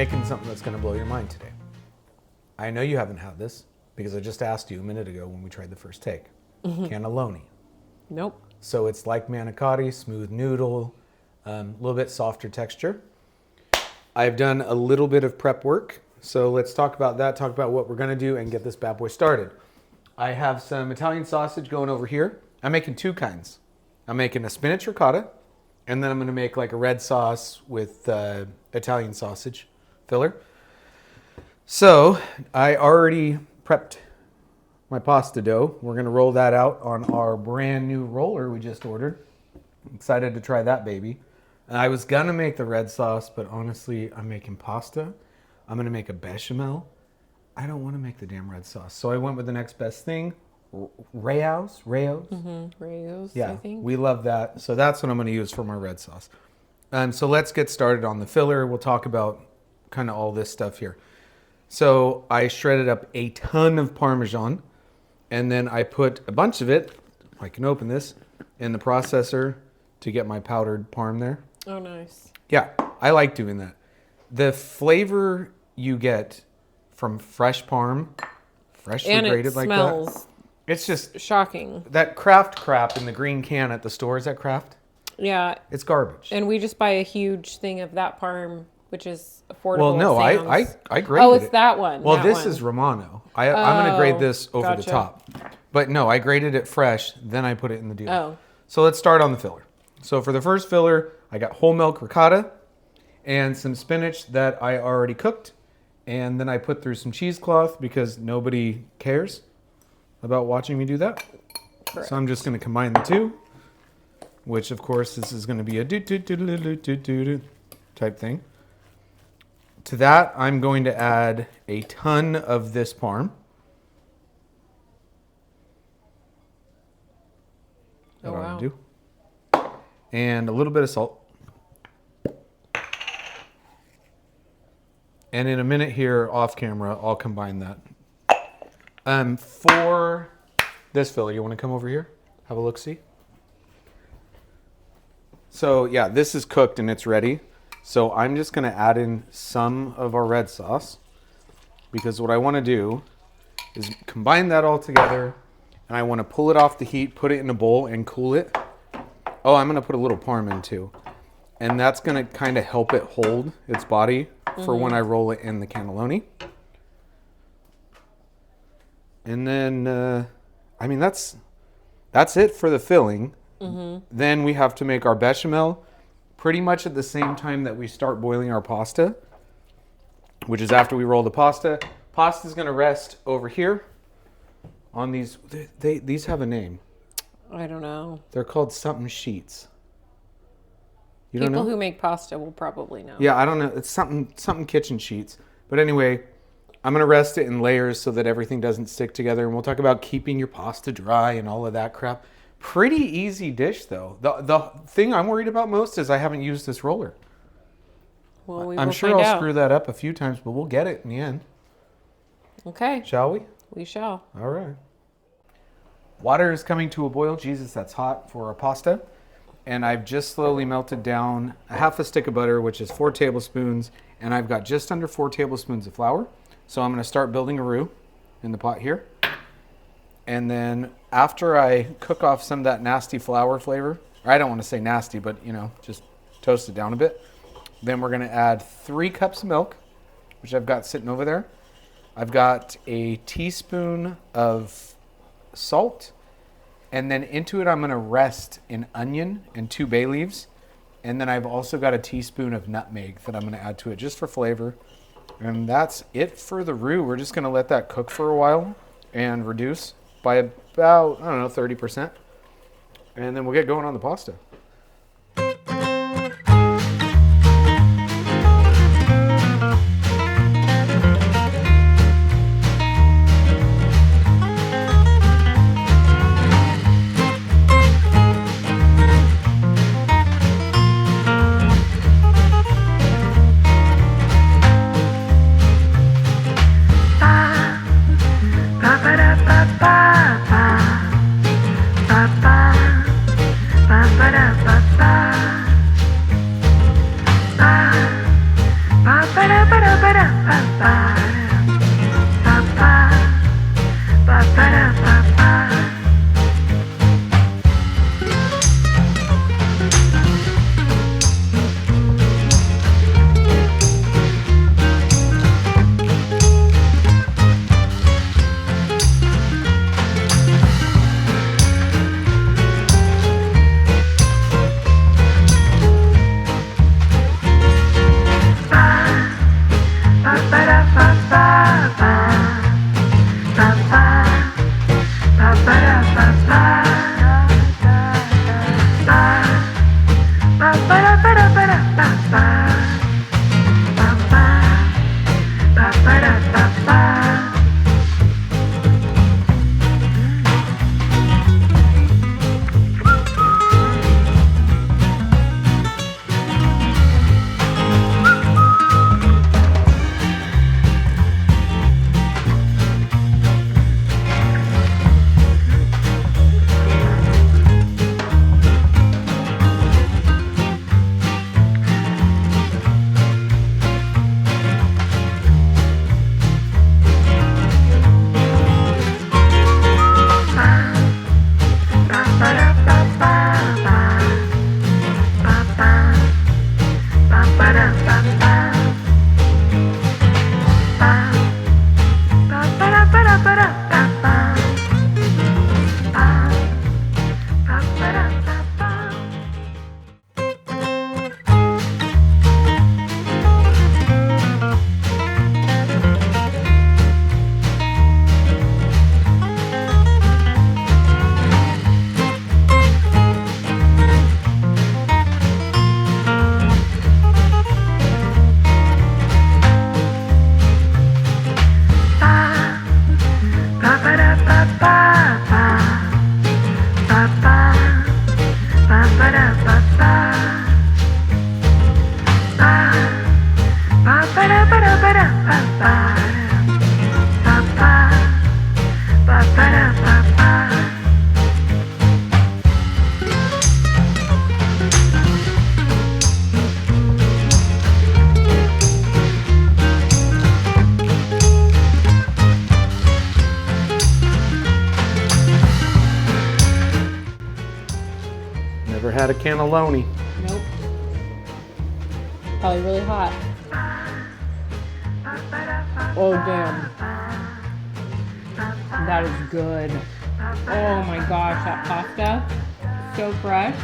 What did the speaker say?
making something that's going to blow your mind today. I know you haven't had this because I just asked you a minute ago when we tried the first take. Cannelloni. Nope. So it's like manicotti, smooth noodle, a little bit softer texture. I've done a little bit of prep work. So let's talk about that, talk about what we're going to do and get this bad boy started. I have some Italian sausage going over here. I'm making two kinds. I'm making a spinach ricotta, and then I'm going to make like a red sauce with Italian sausage filler. So I already prepped my pasta dough. We're going to roll that out on our brand new roller we just ordered. I'm excited to try that baby. And I was going to make the red sauce, but honestly, I'm making pasta. I'm going to make a bechamel. I don't want to make the damn red sauce. So I went with the next best thing. Rayo's? Rayo's, Yeah, I think. we love that. So that's what I'm going to use for my red sauce. So let's get started on the filler. We'll talk about kind of all this stuff here. So I shredded up a ton of Parmesan, and then I put a bunch of it, I can open this, in the processor to get my powdered parm there. Oh, nice. Yeah, I like doing that. The flavor you get from fresh parm, freshly And grated it like smells that. It's just shocking. that Kraft crap in the green can at the store. Is that Kraft? Yeah. It's garbage. And we just buy a huge thing of that parm, which is affordable. Well, no, at I Sam's. graded Oh, it's it. that one. Well, that this one. is Romano. I'm going to grade this over the gotcha. top. But no, I graded it fresh, then I put it in the deal. Oh. So let's start on the filler. So for the first filler, I got whole milk ricotta and some spinach that I already cooked. And then I put through some cheesecloth because nobody cares about watching me do that. Correct. So I'm just going to combine the two, which of course this is going to be a do type thing. To that, I'm going to add a ton of this parm. Oh, wow. Do. And a little bit of salt. And in a minute here, off camera, I'll combine that. For this filler, you want to come over here? Have a look-see? So yeah, this is cooked and it's ready. So I'm just going to add in some of our red sauce because what I want to do is combine that all together and I want to pull it off the heat, put it in a bowl and cool it. Oh, I'm going to put a little parm in too. And that's going to kind of help it hold its body for when I roll it in the cannelloni. And then, I mean, that's it for the filling. Then we have to make our bechamel pretty much at the same time that we start boiling our pasta, which is after we roll the pasta. Pasta's going to rest over here on these. These have a name. I don't know. They're called something sheets. You don't People know? who make pasta will probably know. Yeah, I don't know. It's something kitchen sheets. But anyway, I'm going to rest it in layers so that everything doesn't stick together. And we'll talk about keeping your pasta dry and all of that crap. Pretty easy dish, though. The thing I'm worried about most is I haven't used this roller. Well, we I'm will sure find I'll out. screw that up a few times, but we'll get it in the end. Okay. Shall we? We shall. All right. Water is coming to a boil. Jesus, that's hot for our pasta. And I've just slowly melted down a half a stick of butter, which is 4 tablespoons. And I've got just under 4 tablespoons of flour. So I'm going to start building a roux in the pot here. And then after I cook off some of that nasty flour flavor, or I don't want to say nasty, but just toast it down a bit. Then we're going to add 3 cups of milk, which I've got sitting over there. I've got a teaspoon of salt. And then into it, I'm going to rest an onion and 2 bay leaves. And then I've also got a teaspoon of nutmeg that I'm going to add to it just for flavor. And that's it for the roux. We're just going to let that cook for a while and reduce by about, 30%. And then we'll get going on the pasta. Ba-ba-da. had a cannelloni. Nope. Probably really hot. Oh, damn. That is good. Oh my gosh, that pasta. So fresh.